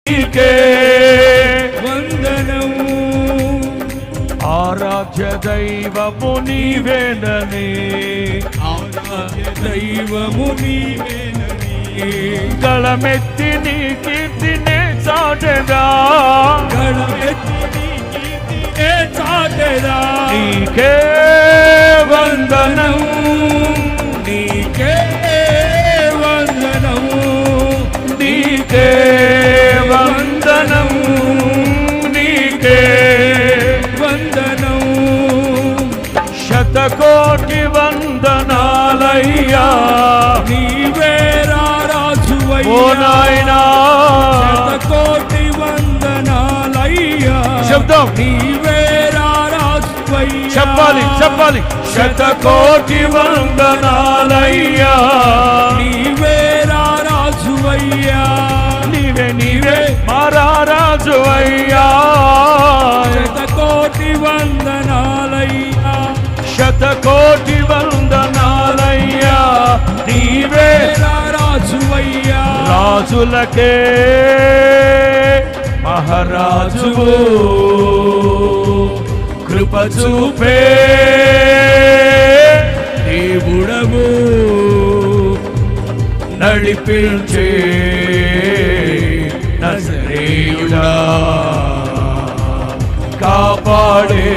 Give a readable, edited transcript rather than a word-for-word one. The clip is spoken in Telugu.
నీకే వందనము. ఆరాధ్య దైవము నీవేనని, ఆరాధ్య దైవము నీవేనని, గళమెత్తి నీ కీర్తినే చాటెదా, గళమెత్తి నీ కీర్తినే చాటెదా. నీకే వందనము, నీకే వందనము, నీకే వందనము, నీకే వందనము. శతకోటి వందనాలయ్యా, నీవే రాజువయ్యా. ఓ నాయనా శతకోటి వందనాలయ్యా, శబ్దం నీవే రాజువయ్యా. చెప్పాలి చెప్పాలి. శతకోటి వందనాలయ్యా, నీవే రాజువయ్యా. నీవే నీవే మారాజువయ్యా. శతకోటి వందనాలయ్యా, శతకోటి వందనాలయ్యా. నీవే రాజువయ్యా. రాజులకే మహారాజువు, కృప చూపే దేవుడవు, నడిపించే నజరేయుడా, కాపాడే